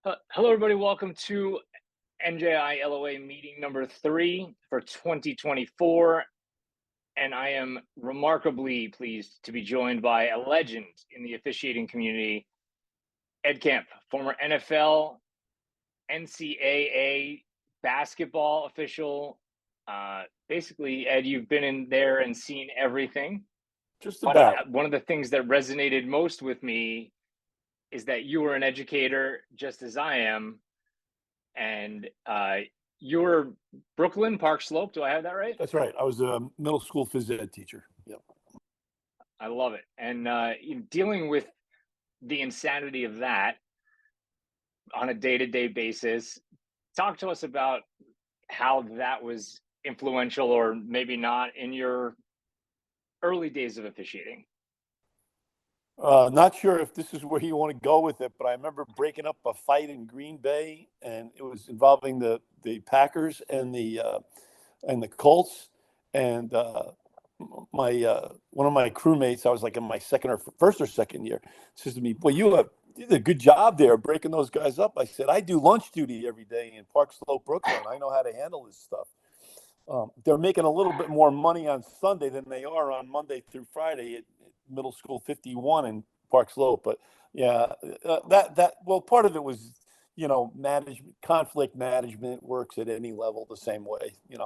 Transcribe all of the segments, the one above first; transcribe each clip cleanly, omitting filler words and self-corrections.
Hello, everybody. Welcome to NJILOA meeting number 3 for 2024. And I am remarkably pleased to be joined by a legend in the officiating community, Ed Camp, former NFL, NCAA basketball official. Basically, Ed, you've been in there and seen everything. Just But about. one of the things that resonated most with me is that you were an educator just as I am. And you're Brooklyn, Park Slope. Do I have that right? That's right. I was a middle school phys ed teacher. Yep. I love it. And dealing with the insanity of that on a day-to-day basis, talk to us about how that was influential or maybe not in your early days of officiating. Not sure if this is where you want to go with it, but I remember breaking up a fight in Green Bay, and it was involving the Packers and the Colts. And my one of my crewmates, I was like in my first or second year, says to me, "Boy, you did a good job there breaking those guys up." I said, "I do lunch duty every day in Park Slope, Brooklyn. I know how to handle this stuff." They're making a little bit more money on Sunday than they are on Monday through Friday at Middle School 51 in Park Slope. But yeah, well, part of it was, management, conflict management works at any level the same way, and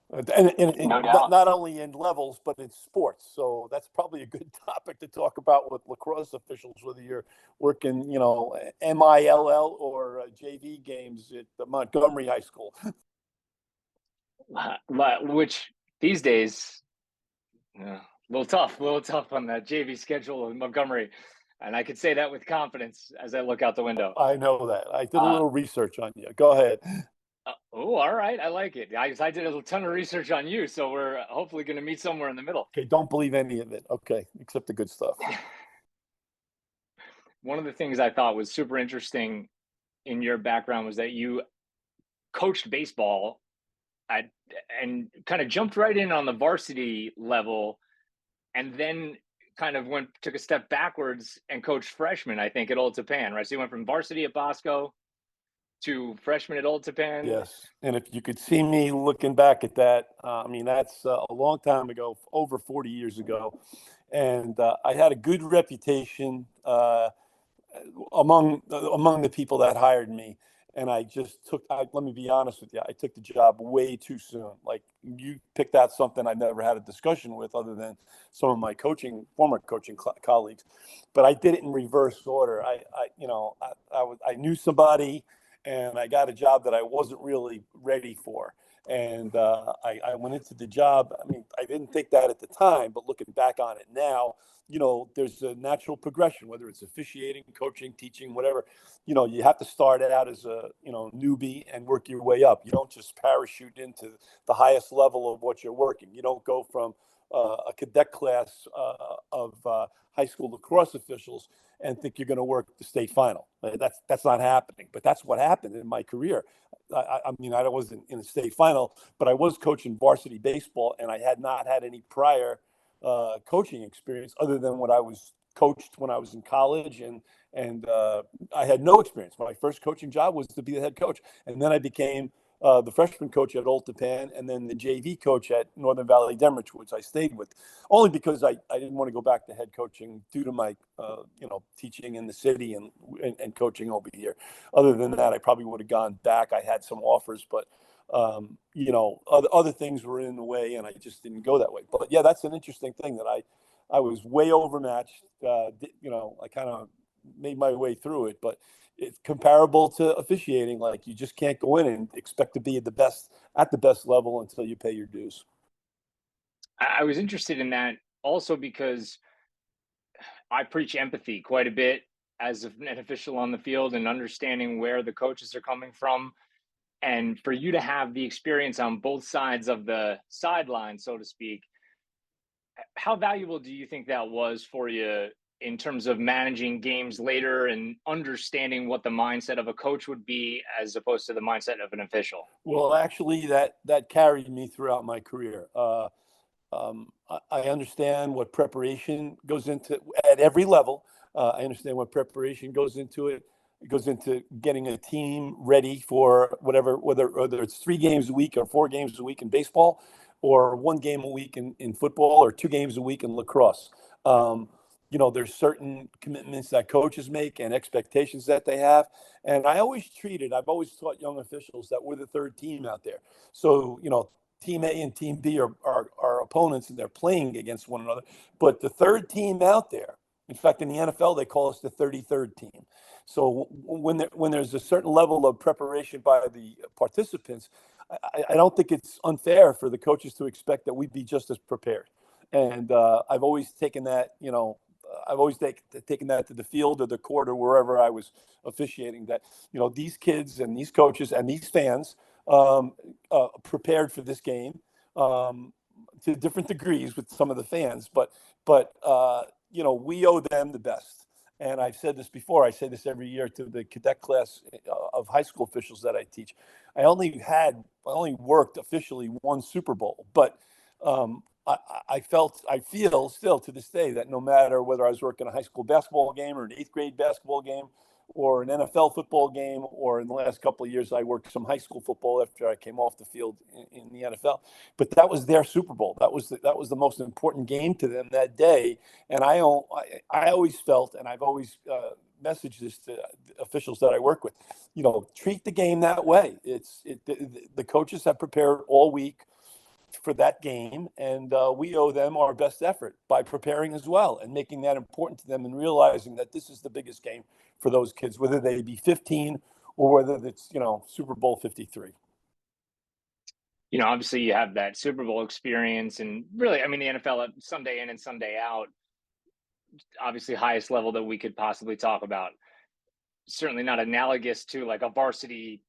No doubt. not only in levels, but in sports. So that's probably a good topic to talk about with lacrosse officials, whether you're working, MILL or JV games at the Montgomery High School. Which these days, a little tough on that JV schedule in Montgomery. And I could say that with confidence as I look out the window. I know that. I did a Uh, little research on you. Go ahead. oh, all right. I like it. I did a ton of research on you, so we're hopefully going to meet somewhere in the middle. Okay, don't believe any of it. Okay, except the good stuff. One of the things I thought was super interesting in your background was that you coached baseball at, and kind of jumped right in on the varsity level, and then kind of took a step backwards and coached freshmen, I think, at Old Tapan, right? So you went from varsity at Bosco to freshman at Old Tapan. Yes, and if you could see me looking back at that, I mean that's a long time ago, over 40 years ago, and I had a good reputation among the people that hired me. And I just let me be honest with you, I took the job way too soon. Like you picked out something I never had a discussion with other than some of my former coaching colleagues, but I did it in reverse order. I knew somebody and I got a job that I wasn't really ready for. And I went into the job. I mean, I didn't think that at the time, but looking back on it now, there's a natural progression, whether it's officiating, coaching, teaching, whatever. You have to start out as a, newbie and work your way up. You don't just parachute into the highest level of what you're working. You don't go from a cadet class of high school lacrosse officials and think you're going to work the state final. That's not happening. But that's what happened in my career. I mean, I wasn't in a state final, but I was coaching varsity baseball, and I had not had any prior coaching experience other than what I was coached when I was in college, and I had no experience. My first coaching job was to be the head coach, and then I became the freshman coach at Old Tapan, and then the JV coach at Northern Valley Demrich, which I stayed with, only because I didn't want to go back to head coaching due to my teaching in the city and coaching over here. Other than that, I probably would have gone back. I had some offers, but other things were in the way, and I just didn't go that way. But yeah, that's an interesting thing that I was way overmatched. I kind of made my way through it, but it's comparable to officiating. Like you just can't go in and expect to be at the best level until you pay your dues. I was interested in that also because I preach empathy quite a bit as an official on the field and understanding where the coaches are coming from. And for you to have the experience on both sides of the sideline, so to speak, how valuable do you think that was for you in terms of managing games later and understanding what the mindset of a coach would be as opposed to the mindset of an official? Well, actually, that carried me throughout my career. I understand what preparation goes into at every level. I understand what preparation goes into it. It goes into getting a team ready for whether it's 3 games a week or 4 games a week in baseball, or 1 game a week in football, or 2 games a week in lacrosse. Um, there's certain commitments that coaches make and expectations that they have. And I've always taught young officials that we're the third team out there. So, Team A and Team B are opponents, and they're playing against one another. But the third team out there, in fact, in the NFL, they call us the 33rd team. So when there's a certain level of preparation by the participants, I don't think it's unfair for the coaches to expect that we'd be just as prepared. And I've always taken that, taken that to the field or the court or wherever I was officiating, that, these kids and these coaches and these fans prepared for this game, to different degrees with some of the fans, but we owe them the best. And I've said this before. I say this every year to the cadet class of high school officials that I teach. I only worked officially 1 Super Bowl, but I feel still to this day that no matter whether I was working a high school basketball game or an 8th grade basketball game or an NFL football game, or in the last couple of years, I worked some high school football after I came off the field in the NFL. But that was their Super Bowl. That was the most important game to them that day. And I always felt, and I've always messaged this to officials that I work with, treat the game that way. The coaches have prepared all week for that game, and we owe them our best effort by preparing as well and making that important to them, and realizing that this is the biggest game for those kids, whether they be 15 or whether it's Super Bowl 53. Obviously you have that Super Bowl experience, and really, I mean, the NFL Sunday in and Sunday out, obviously highest level that we could possibly talk about. Certainly not analogous to like a varsity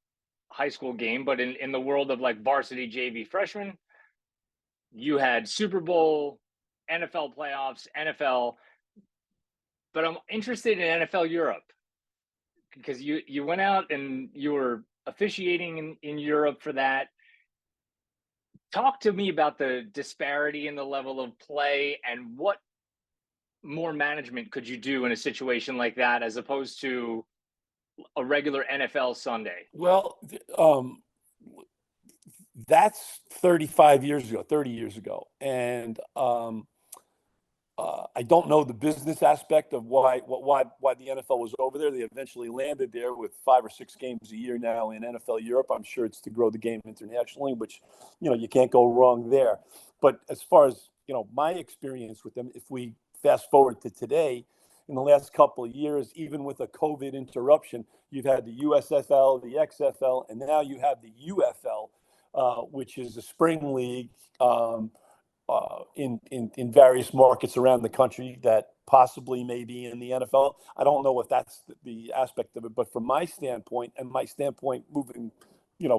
high school game, but in the world of like varsity JV freshmen, you had Super Bowl, NFL playoffs, NFL. But I'm interested in NFL Europe, because you went out and you were officiating in Europe for that. Talk to me about the disparity in the level of play, and what more management could you do in a situation like that as opposed to a regular NFL Sunday? Well, that's 35 years ago, 30 years ago. And I don't know the business aspect of why the NFL was over there. They eventually landed there with 5 or 6 games a year now in NFL Europe. I'm sure it's to grow the game internationally, which you can't go wrong there. But as far as my experience with them, if we fast forward to today, in the last couple of years, even with a COVID interruption, you've had the USFL, the XFL, and now you have the UFL, which is a spring league. In various markets around the country that possibly may be in the NFL. I don't know if that's the aspect of it, but from my standpoint, and my standpoint moving,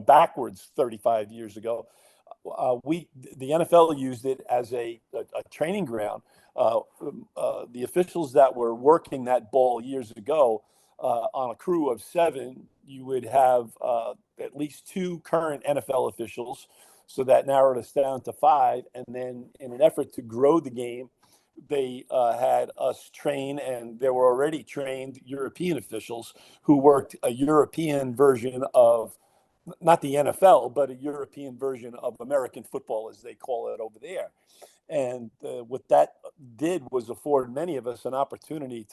backwards 35 years ago, the NFL used it as a training ground. The officials that were working that ball years ago, on a crew of 7, you would have at least 2 current NFL officials. So that narrowed us down to 5. And then in an effort to grow the game, they had us train, and there were already trained European officials who worked a European version of, not the NFL, but a European version of American football, as they call it over there. And what that did was afford many of us an opportunity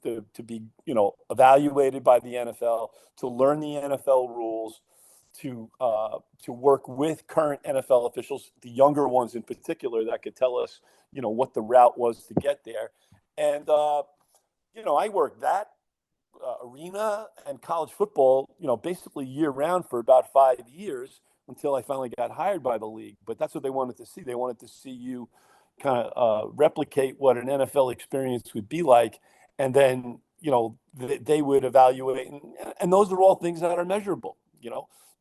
to be, evaluated by the NFL, to learn the NFL rules, to work with current NFL officials, the younger ones in particular, that could tell us, what the route was to get there. And I worked that arena and college football, basically year round for about 5 years until I finally got hired by the league. But that's what they wanted to see. They wanted to see you kind of replicate what an NFL experience would be like, and then they would evaluate, and those are all things that are measurable.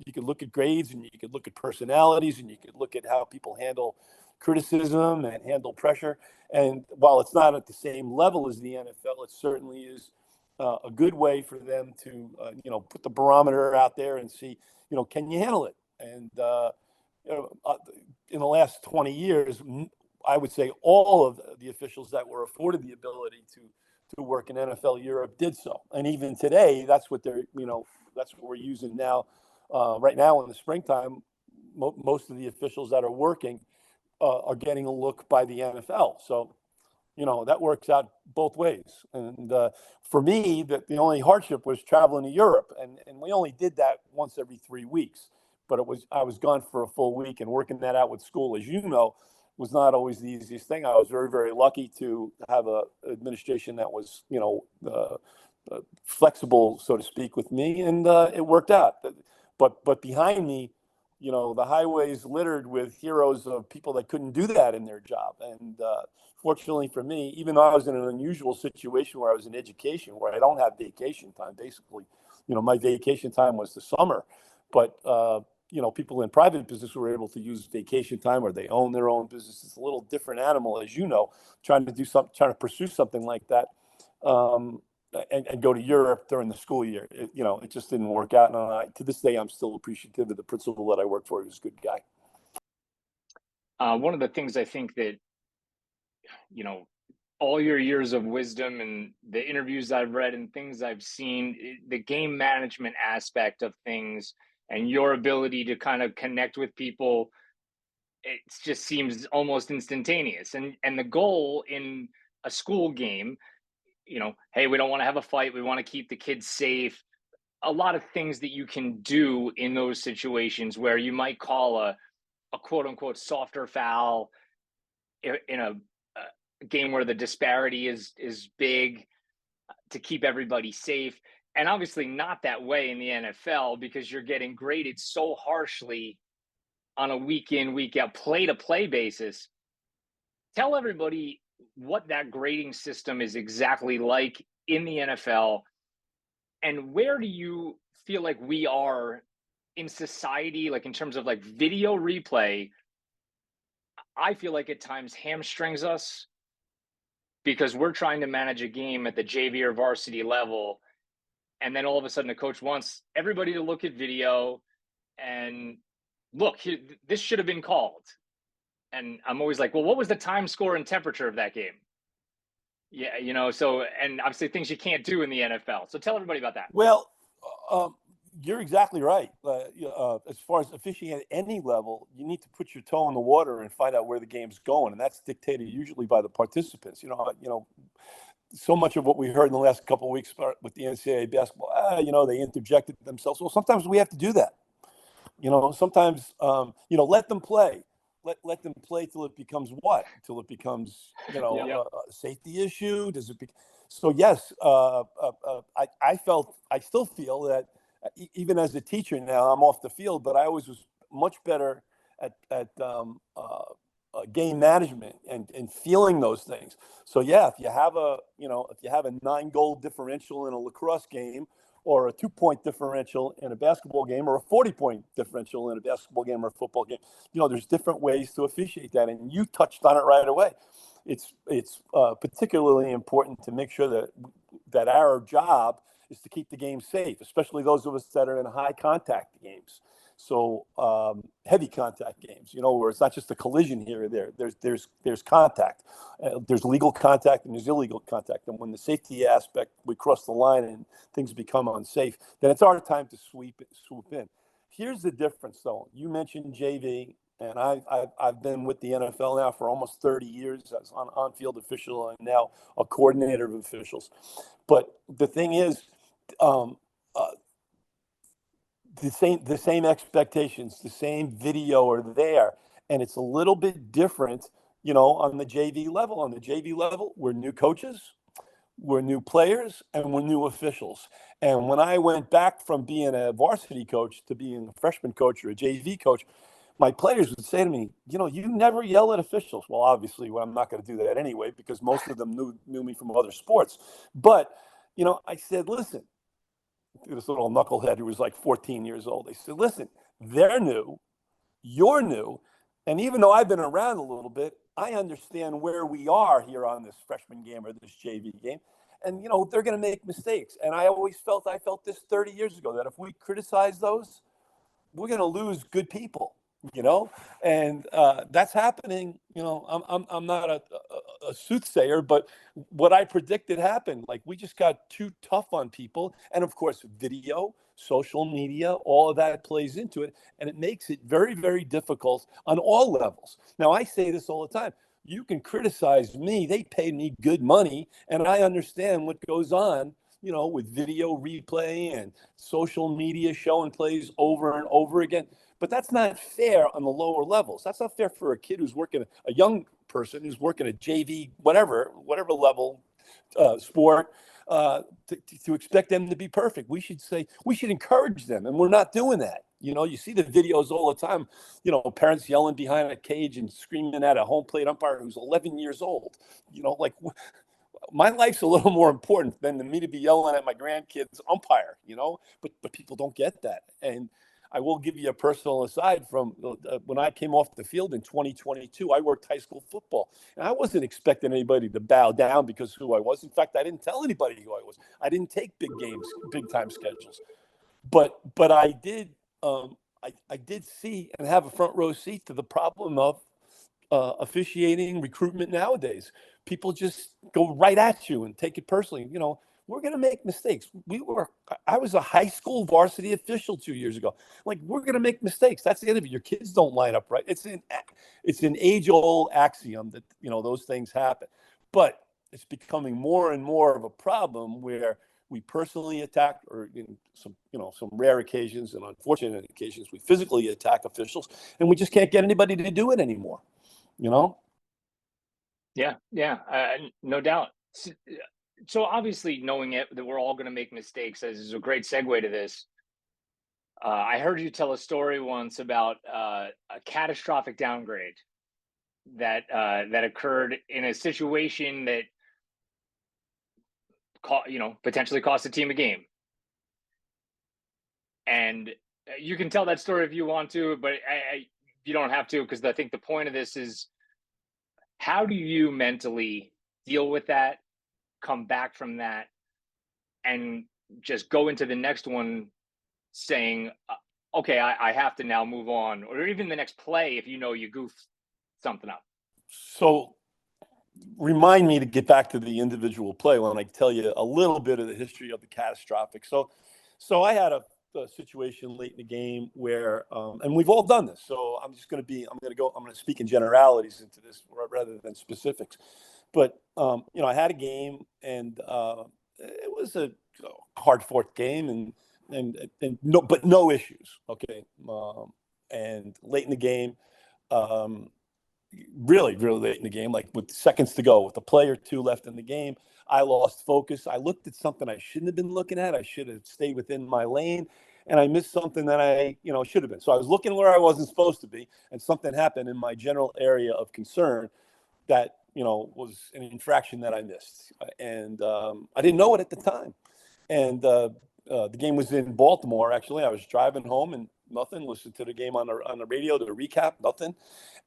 You could look at grades, and you could look at personalities, and you could look at how people handle criticism and handle pressure. And while it's not at the same level as the NFL, it certainly is a good way for them to, put the barometer out there and see, can you handle it? And in the last 20 years, I would say all of the officials that were afforded the ability to work in NFL Europe did so. And even today, that's what that's what we're using now. Right now in the springtime, most of the officials that are working are getting a look by the NFL. So, that works out both ways. And for me, the only hardship was traveling to Europe. And we only did that once every 3 weeks. But I was gone for a full week, and working that out with school, as you know, was not always the easiest thing. I was very, very lucky to have a administration that was, flexible, so to speak, with me, and it worked out. But behind me, the highways littered with heroes of people that couldn't do that in their job. And fortunately for me, even though I was in an unusual situation where I was in education, where I don't have vacation time, basically, my vacation time was the summer. But people in private business were able to use vacation time, or they own their own business. It's a little different animal, as you know, trying to pursue something like that, and go to Europe during the school year. It just didn't work out. And to this day, I'm still appreciative of the principal that I worked for. He was a good guy. One of the things I think that, all your years of wisdom and the interviews I've read and things I've seen, the game management aspect of things and your ability to kind of connect with people, it just seems almost instantaneous. And the goal in a school game, hey, we don't want to have a fight. We want to keep the kids safe. A lot of things that you can do in those situations where you might call a quote unquote softer foul in a game where the disparity is big, to keep everybody safe. And obviously not that way in the NFL, because you're getting graded so harshly on a week in, week out, play to play basis. Tell everybody what that grading system is exactly like in the NFL, and where do you feel like we are in society, like in terms of like video replay. I feel like at times hamstrings us, because we're trying to manage a game at the JV or varsity level, and then all of a sudden the coach wants everybody to look at video and look, this should have been called. And I'm always like, well, what was the time, score, and temperature of that game? Yeah, so, and obviously things you can't do in the NFL. So tell everybody about that. Well, you're exactly right. As far as officiating at any level, you need to put your toe in the water and find out where the game's going, and that's dictated usually by the participants. So much of what we heard in the last couple of weeks with the NCAA basketball, they interjected themselves. Well, sometimes we have to do that. Sometimes, let them play. Let them play till it becomes what? Till it becomes, a safety issue? Does it be? So yes, I still feel that even as a teacher now, I'm off the field, but I always was much better at game management and feeling those things. So yeah, if you have a 9-goal differential in a lacrosse game, or a 2-point differential in a basketball game, or a 40-point differential in a basketball game or a football game, there's different ways to officiate that. And you touched on it right away. It's particularly important to make sure that our job is to keep the game safe, especially those of us that are in high contact games. So heavy contact games, where it's not just a collision here or there. There's contact. There's legal contact and there's illegal contact. And when the safety aspect, we cross the line and things become unsafe, then it's our time to swoop in. Here's the difference, though. You mentioned JV, and I've been with the NFL now for almost 30 years as an on-field official and now a coordinator of officials. But the thing is, the same expectations, the same video are there, and it's a little bit different, on the JV level. On the JV level, we're new coaches, we're new players, and we're new officials. And when I went back from being a varsity coach to being a freshman coach or a JV coach, my players would say to me, you never yell at officials. Well, obviously, I'm not going to do that anyway, because most of them knew me from other sports. But, I said, listen, this little knucklehead who was like 14 years old. They said, listen, they're new, you're new. And even though I've been around a little bit, I understand where we are here on this freshman game or this JV game. And, they're going to make mistakes. And I felt this 30 years ago, that if we criticize those, we're going to lose good people. you know, and that's happening. You know, I'm not a soothsayer, but what I predicted happened. Like, we just got too tough on people, and of course, video, social media, all of that plays into it, and it makes it very, very difficult on all levels. Now, I say this all the time. You can criticize me. They pay me good money, and I understand what goes on, you know, with video replay and social media showing plays over and over again. But that's not fair on the lower levels. That's not fair for a kid who's working, a young person who's working at JV, whatever level sport, to expect them to be perfect. We should say, we should encourage them, and we're not doing that. You know, you see the videos all the time, you know, parents yelling behind a cage and screaming at a home plate umpire who's 11 years old. You know, like, my life's a little more important than me to be yelling at my grandkids umpire, you know, but people don't get that. And I will give you a personal aside from when I came off the field in 2022. I worked high school football, and I wasn't expecting anybody to bow down because who I was. In fact, I didn't tell anybody who I was. I didn't take big games, big time schedules, but I did. I did see and have a front row seat to the problem of officiating recruitment nowadays. People just go right at you and take it personally. You know, we're going to make mistakes. I was a high school varsity official 2 years ago. Like, we're going to make mistakes. That's the end of it. Your kids don't line up right. It's an age old axiom that, you know, those things happen, but it's becoming more and more of a problem where we personally attack, or in some, you know, some rare occasions and unfortunate occasions, we physically attack officials, and we just can't get anybody to do it anymore. You know? Yeah, yeah, no doubt. So obviously, knowing it that we're all going to make mistakes is a great segue to this. I heard you tell a story once about a catastrophic downgrade that occurred in a situation that potentially cost a team a game. And you can tell that story if you want to, but you don't have to, because I think the point of this is, how do you mentally deal with that, come back from that, and just go into the next one saying, okay, I have to now move on, or even the next play if you know you goofed something up. So remind me to get back to the individual play when I tell you a little bit of the history of the catastrophic. So I had a situation late in the game where, and we've all done this. So I'm going to speak in generalities into this rather than specifics. But, you know, I had a game, and it was a hard fought game, but no issues. Okay. And late in the game, really, really late in the game, like with seconds to go, with a play or two left in the game, I lost focus. I looked at something I shouldn't have been looking at. I should have stayed within my lane, and I missed something that I, you know, should have been. So I was looking where I wasn't supposed to be, and something happened in my general area of concern that, you know, was an infraction that I missed, and I didn't know it at the time. And the game was in Baltimore. Actually, I was driving home and nothing. Listened to the game on the radio to recap. Nothing.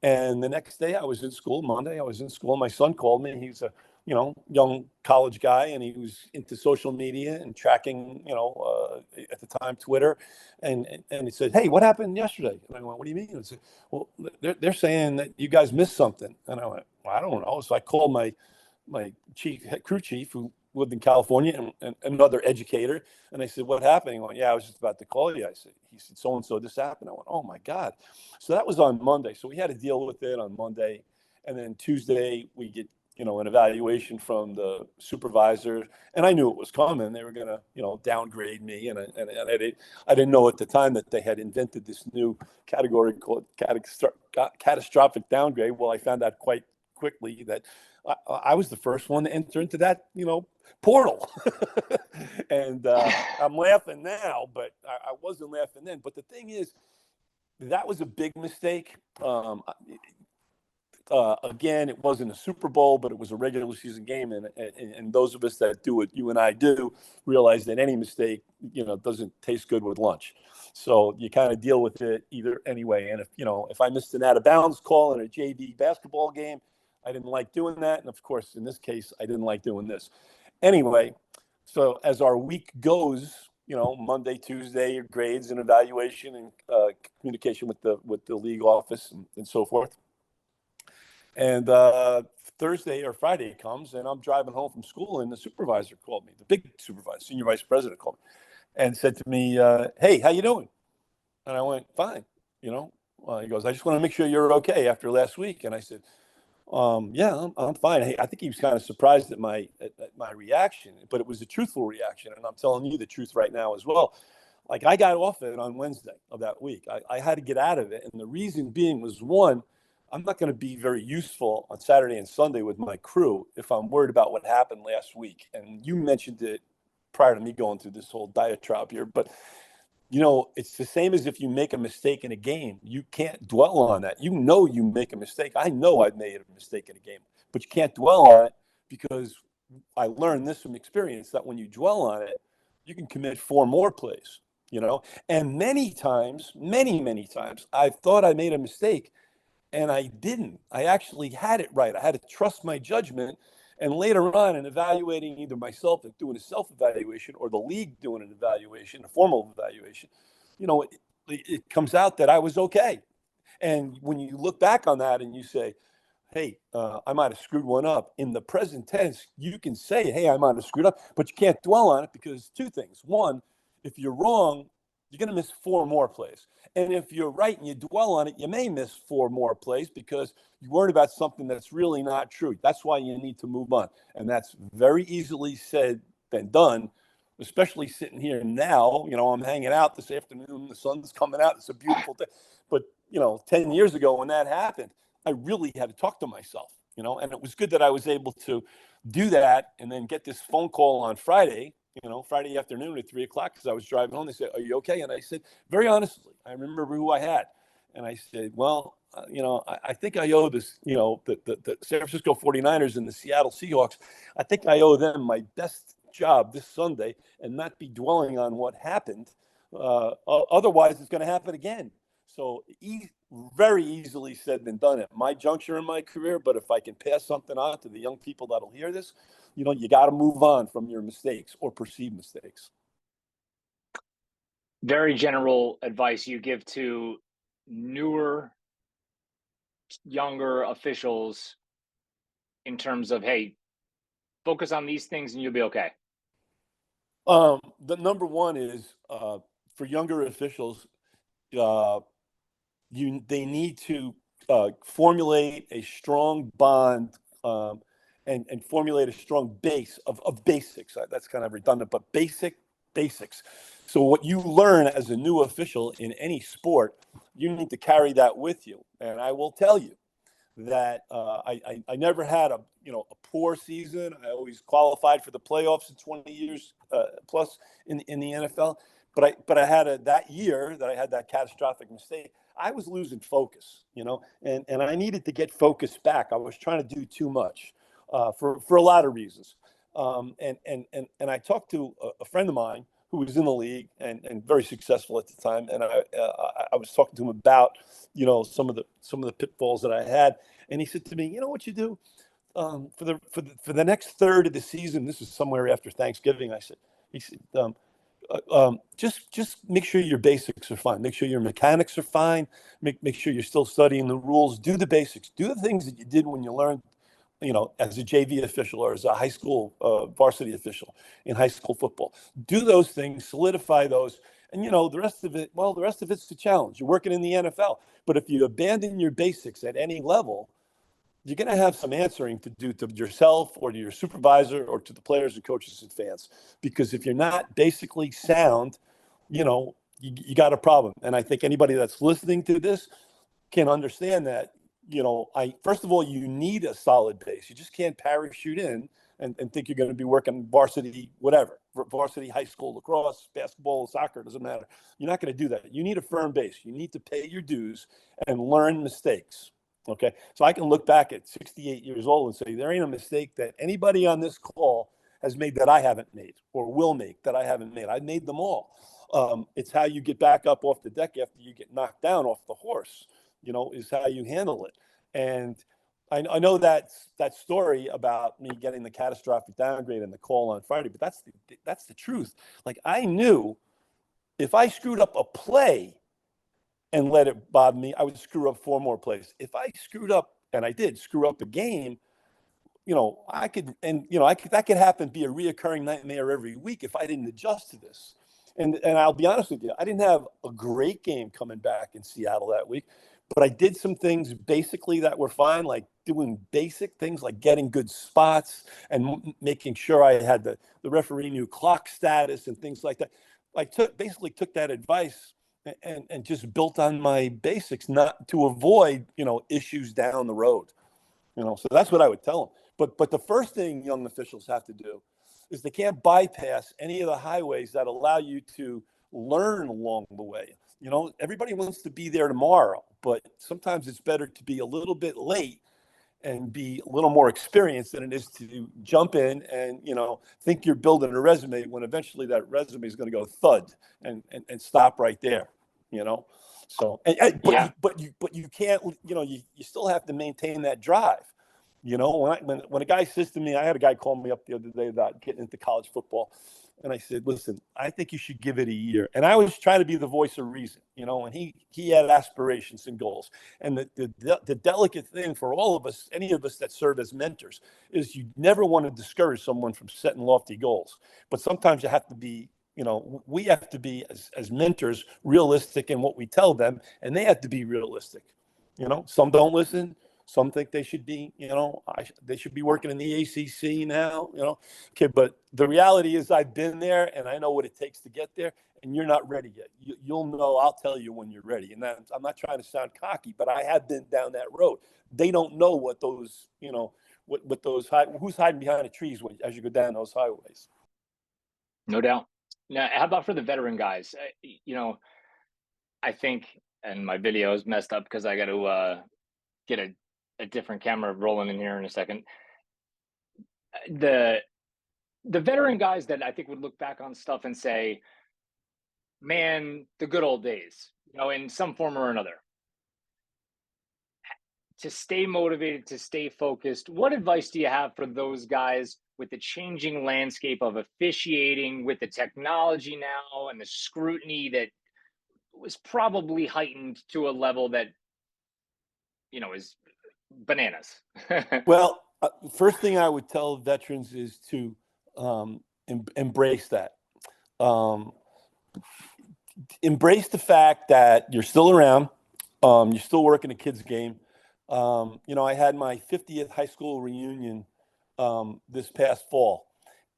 And the next day, I was in school. Monday, I was in school. My son called me. He's a, you know, young college guy, and he was into social media and tracking, you know, at the time, Twitter. And he said, "Hey, what happened yesterday?" And I went, "What do you mean?" And I said, "Well, they're saying that you guys missed something." And I went, "Well, I don't know." So I called my crew chief, who lived in California, and another educator. And I said, "What happened?" He went, "Yeah, I was just about to call you." He said, "So-and-so, this happened." I went, "Oh my God." So that was on Monday. So we had to deal with it on Monday. And then Tuesday, we get, you know, an evaluation from the supervisor. And I knew it was coming. They were going to, you know, downgrade me. And I didn't know at the time that they had invented this new category called catastrophic downgrade. Well, I found out quite quickly that I was the first one to enter into that, you know, portal. And I'm laughing now, but I wasn't laughing then. But the thing is, that was a big mistake. Again, it wasn't a Super Bowl, but it was a regular season game, and those of us that do what you and I do realize that any mistake, you know, doesn't taste good with lunch. So you kind of deal with it either anyway. And if I missed an out of bounds call in a JV basketball game, I didn't like doing that, and of course, in this case, I didn't like doing this. Anyway, so as our week goes, Monday, Tuesday, your grades and evaluation and communication with the league office and so forth. And Thursday or Friday comes, and I'm driving home from school, and the supervisor called me, the big supervisor, senior vice president called me, and said to me, "Hey, how you doing?" And I went, "Fine." He goes, "I just want to make sure you're okay after last week." And I said, "Yeah, I'm fine." Hey, I think he was kind of surprised at my reaction, but it was a truthful reaction, and I'm telling you the truth right now as well. Like, I got off it on Wednesday of that week. I had to get out of it, and the reason being was, one, I'm not going to be very useful on Saturday and Sunday with my crew if I'm worried about what happened last week. And you mentioned it prior to me going through this whole diatribe here, but it's the same as if you make a mistake in a game. You can't dwell on that. You make a mistake. I know I've made a mistake in a game, but you can't dwell on it, because I learned this from experience, that when you dwell on it, you can commit 4 more plays, and many times, many times, I thought I made a mistake and I didn't. I actually had it right. I had to trust my judgment. And later on, in evaluating either myself and doing a self-evaluation, or the league doing an evaluation, a formal evaluation, it comes out that I was okay. And when you look back on that and you say, "Hey, I might have screwed one up," in the present tense, you can say, "Hey, I might have screwed up," but you can't dwell on it, because 2 things. One, if you're wrong, you're going to miss 4 more plays. And if you're right and you dwell on it, you may miss 4 more plays because you worried about something that's really not true. That's why you need to move on. And that's very easily said than done, especially sitting here now. I'm hanging out this afternoon. The sun's coming out. It's a beautiful day. But, 10 years ago when that happened, I really had to talk to myself, and it was good that I was able to do that and then get this phone call on Friday, Friday afternoon at 3 o'clock, because I was driving home. They said, "Are you okay?" And I said, very honestly, I remember who I had. And I said, "Well, I think I owe this, the San Francisco 49ers and the Seattle Seahawks. I think I owe them my best job this Sunday, and not be dwelling on what happened. Otherwise, it's going to happen again." So very easily said than done at my juncture in my career. But if I can pass something on to the young people that'll hear this, you got to move on from your mistakes or perceived mistakes. Very general advice you give to newer, younger officials in terms of, hey, focus on these things and you'll be okay. The number one is, for younger officials, uh, they need to formulate a strong bond, and formulate a strong base of basics. That's kind of redundant, but basics. So what you learn as a new official in any sport, you need to carry that with you. And I will tell you that I never had a poor season. I always qualified for the playoffs in 20 years plus in the NFL. But I had that year that I had that catastrophic mistake. I was losing focus, and I needed to get focus back. I was trying to do too much for a lot of reasons. And I talked to a friend of mine who was in the league and very successful at the time, and I was talking to him about some of the pitfalls that I had, and he said to me, "You know what you do for the next third of the season?" This is somewhere after Thanksgiving. He said, just make sure your basics are fine. Make sure your mechanics are fine. Make sure you're still studying the rules. Do the basics. Do the things that you did when you learned, as a JV official or as a high school varsity official in high school football. Do those things, solidify those. And, the rest of it's the challenge. You're working in the NFL. But if you abandon your basics at any level, you're going to have some answering to do to yourself or to your supervisor or to the players and coaches and fans. Because if you're not basically sound, you got a problem. And I think anybody that's listening to this can understand that. First of all, you need a solid base. You just can't parachute in and think you're going to be working varsity, whatever, varsity high school, lacrosse, basketball, soccer, doesn't matter. You're not going to do that. You need a firm base. You need to pay your dues and learn mistakes. Okay. So I can look back at 68 years old and say, there ain't a mistake that anybody on this call has made that I haven't made or will make that I haven't made. I've made them all. It's how you get back up off the deck after you get knocked down off the horse, is how you handle it. And I know that story about me getting the catastrophic downgrade and the call on Friday, but that's the truth. Like, I knew if I screwed up a play and let it bother me, I would screw up 4 more plays. If I screwed up, and I did screw up a game, I could, and that could happen, be a reoccurring nightmare every week if I didn't adjust to this. And I'll be honest with you, I didn't have a great game coming back in Seattle that week, but I did some things basically that were fine, like doing basic things like getting good spots and making sure I had the referee knew clock status and things like that. I basically took that advice and just built on my basics, not to avoid, issues down the road. So that's what I would tell them. But the first thing young officials have to do is they can't bypass any of the highways that allow you to learn along the way. Everybody wants to be there tomorrow, but sometimes it's better to be a little bit late and be a little more experienced than it is to jump in and, think you're building a resume when eventually that resume is going to go thud and stop right there, So, Yeah. but you can't, you still have to maintain that drive. When a guy says to me, I had a guy call me up the other day about getting into college football. And I said, listen, I think you should give it a year. And I was trying to be the voice of reason, and he had aspirations and goals. And the delicate thing for all of us, any of us that serve as mentors, is you never want to discourage someone from setting lofty goals. But sometimes you have to be, we have to be, as mentors, realistic in what we tell them, and they have to be realistic. Some don't listen. Some think they should be, they should be working in the ACC now, Okay, but the reality is I've been there and I know what it takes to get there, and you're not ready yet. You'll know. I'll tell you when you're ready. And I'm not trying to sound cocky, but I have been down that road. They don't know what those, what those who's hiding behind the trees as you go down those highways. No doubt. Now, how about for the veteran guys? I think, and my video is messed up because I got to get a different camera rolling in here in a second. The veteran guys that I think would look back on stuff and say, "Man, the good old days," in some form or another. To stay motivated, to stay focused, what advice do you have for those guys with the changing landscape of officiating, with the technology now and the scrutiny that was probably heightened to a level that is bananas? Well, first thing I would tell veterans is to embrace that. Embrace the fact that you're still around. You're still working a kid's game. I had my 50th high school reunion this past fall,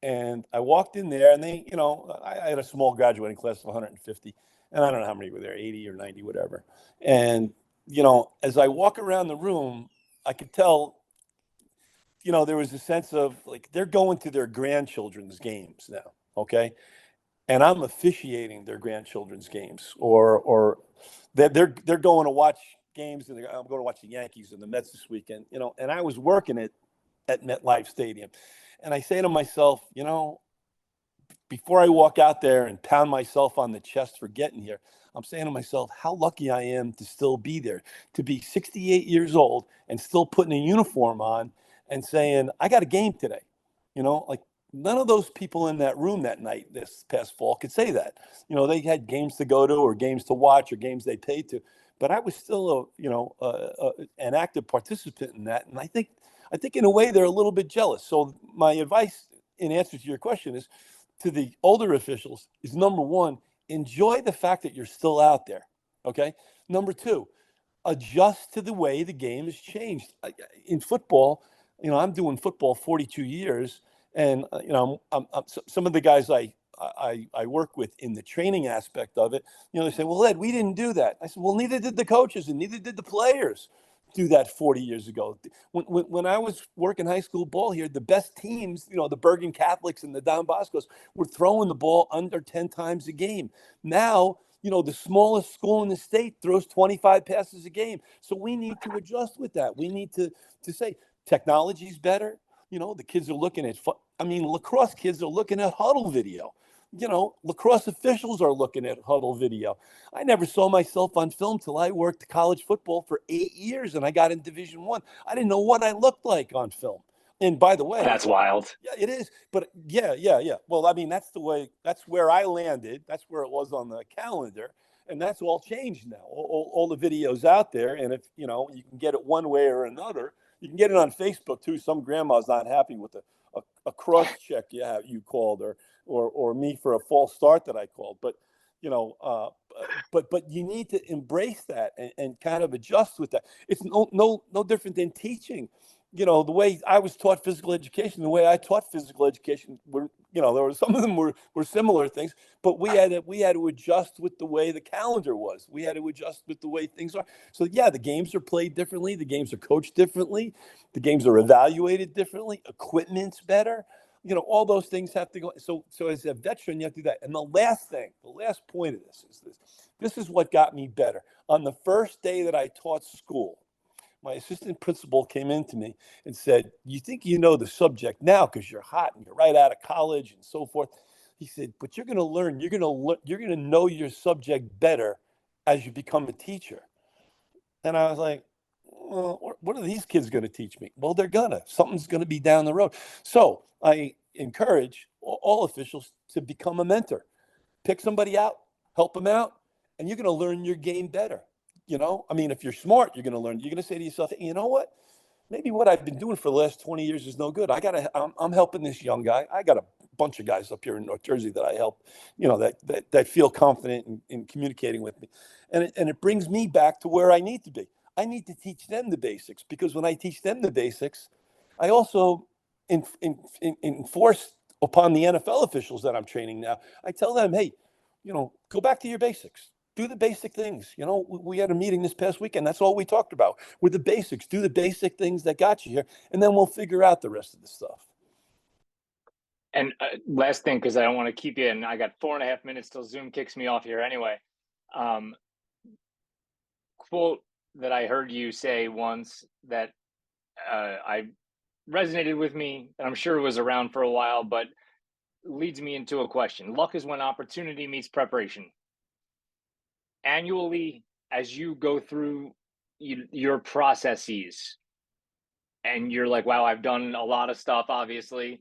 and I walked in there, and I had a small graduating class of 150, and I don't know how many were there, 80 or 90, whatever. And as I walk around the room, I could tell, there was a sense of like they're going to their grandchildren's games now, okay? And I'm officiating their grandchildren's games, or they're going to watch games, and I'm going to watch the Yankees and the Mets this weekend, and I was working at MetLife Stadium, and I say to myself, before I walk out there and pound myself on the chest for getting here, I'm saying to myself, how lucky I am to still be there, to be 68 years old and still putting a uniform on and saying, I got a game today. Like none of those people in that room that night this past fall could say that. They had games to go to or games to watch or games they paid to, but I was still an active participant in that. And I think in a way they're a little bit jealous. So my advice in answer to your question is, to the older officials, is number one, enjoy the fact that you're still out there. Okay. Number two, adjust to the way the game has changed. In football, I'm doing football 42 years, and some of the guys I work with in the training aspect of it, they say, well, Ed, we didn't do that. I said, well, neither did the coaches and neither did the players do that 40 years ago. When I was working high school ball here, the best teams, the Bergen Catholics and the Don Boscos, were throwing the ball under 10 times a game. Now, the smallest school in the state throws 25 passes a game. So we need to adjust with that. We need to say technology's better. The kids are looking at, lacrosse kids are looking at huddle video. Lacrosse officials are looking at huddle video. I never saw myself on film till I worked college football for 8 years and I got in Division I. I didn't know what I looked like on film. And by the way, That's wild. yeah, it is. But yeah. Well, I mean, that's where I landed. That's where it was on the calendar. And that's all changed now. All the videos out there. And if, you can get it one way or another, you can get it on Facebook too. Some grandma's not happy with a cross check you called or me for a false start that I called. But, but you need to embrace that and kind of adjust with that. It's no different than teaching. The way I was taught physical education, the way I taught physical education, there were some of them were similar things, but we had to adjust with the way the calendar was. We had to adjust with the way things are. So yeah, the games are played differently. The games are coached differently. The games are evaluated differently. Equipment's better. All those things have to go. So as a veteran, you have to do that. And the last point of this is this. This is what got me better. On the first day that I taught school, my assistant principal came in to me and said, "You think you know the subject now because you're hot and you're right out of college and so forth." He said, "But you're going to learn. You're going to know your subject better as you become a teacher." And I was like, "Well, what are these kids going to teach me?" Well, something's going to be down the road. So I encourage all officials to become a mentor. Pick somebody out, help them out, and you're going to learn your game better. I mean, if you're smart, you're going to learn. You're going to say to yourself, "Hey, you know what? Maybe what I've been doing for the last 20 years is no good. I'm helping this young guy. I got a bunch of guys up here in North Jersey that I help, that feel confident in communicating with me. And it brings me back to where I need to be. I need to teach them the basics because when I teach them the basics, I also enforce upon the NFL officials that I'm training now. I tell them, hey, go back to your basics. Do the basic things. We had a meeting this past weekend. That's all we talked about were the basics. Do the basic things that got you here, and then we'll figure out the rest of the stuff. And last thing, because I don't want to keep you, and I got 4.5 minutes till Zoom kicks me off here anyway. Quote that I heard you say once that I resonated with me, and I'm sure it was around for a while, but leads me into a question. Luck is when opportunity meets preparation. Annually, as you go through your processes and you're like, wow, I've done a lot of stuff, obviously.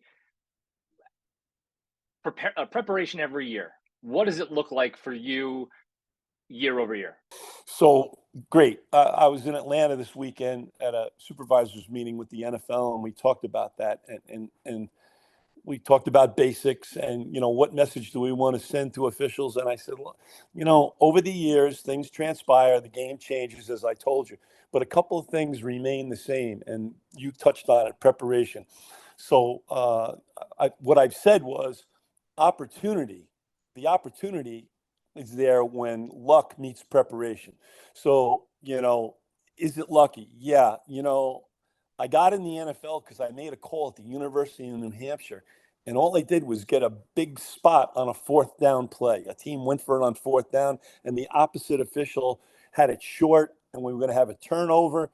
Preparation every year. What does it look like for you year over year? So great. I was in Atlanta this weekend at a supervisors meeting with the NFL, and we talked about that, and we talked about basics and what message do we want to send to officials. And I said, look, over the years things transpire, the game changes, as I told you, but a couple of things remain the same, and you touched on it: preparation. So what I've said was opportunity. The opportunity is there when luck meets preparation. So, is it lucky? Yeah. I got in the NFL because I made a call at the University of New Hampshire, and all I did was get a big spot on a fourth down play. A team went for it on fourth down, and the opposite official had it short, and we were going to have a turnover.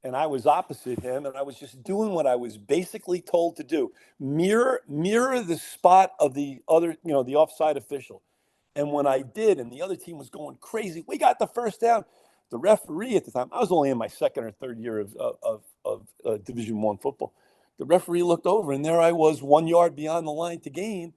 And I was opposite him, and I was just doing what I was basically told to do: mirror the spot of the other, the offside official. And when I did, and the other team was going crazy, we got the first down. The referee at the time, I was only in my second or third year of Division I football. The referee looked over, and there I was 1 yard beyond the line to gain.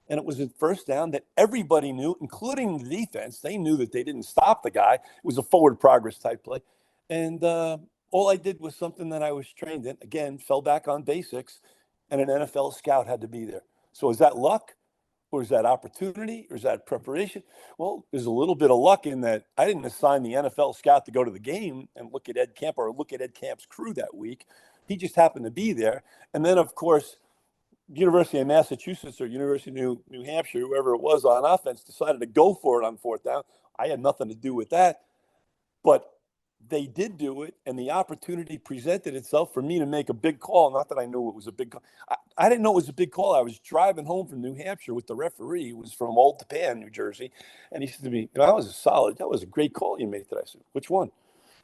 And it was a first down that everybody knew, including the defense. They knew that they didn't stop the guy. It was a forward progress type play. And all I did was something that I was trained in. Again, fell back on basics, and an NFL scout had to be there. So is that luck? Or is that opportunity? Or is that preparation? Well, there's a little bit of luck in that I didn't assign the NFL scout to go to the game and look at Ed Camp or look at Ed Camp's crew that week. He just happened to be there. And then, of course, University of Massachusetts or University of New Hampshire, whoever it was on offense, decided to go for it on fourth down. I had nothing to do with that. But they did do it, and the opportunity presented itself for me to make a big call. Not that I knew it was a big call. I didn't know it was a big call. I was driving home from New Hampshire with the referee, who was from Old Tappan, New Jersey. And he said to me, that was a great call you made today. I said, which one?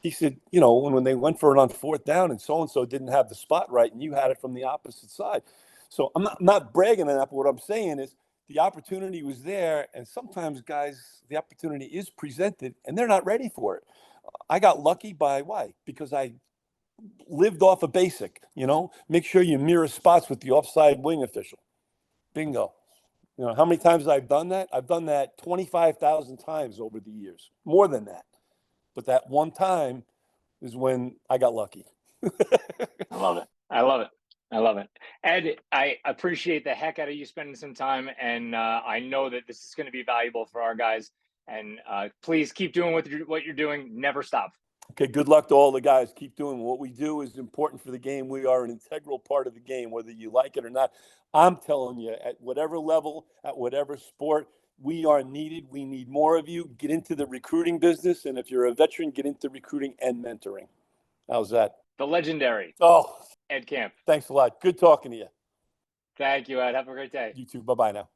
He said, when they went for it on fourth down and so-and-so didn't have the spot right, and you had it from the opposite side. So I'm not bragging on that, but what I'm saying is the opportunity was there. And sometimes, guys, the opportunity is presented and they're not ready for it. I got lucky by why? Because I lived off a basic, make sure you mirror spots with the offside wing official. Bingo. How many times I've done that? I've done that 25,000 times over the years, more than that. But that one time is when I got lucky. I love it. I love it. I love it. Ed, I appreciate the heck out of you spending some time. And I know that this is going to be valuable for our guys. And please keep doing what you're doing. Never stop. Okay, good luck to all the guys. Keep doing what we do is important for the game. We are an integral part of the game, whether you like it or not. I'm telling you, at whatever level, at whatever sport, we are needed. We need more of you. Get into the recruiting business. And if you're a veteran, get into recruiting and mentoring. How's that? The legendary Ed Camp. Thanks a lot. Good talking to you. Thank you, Ed. Have a great day. You too. Bye-bye now.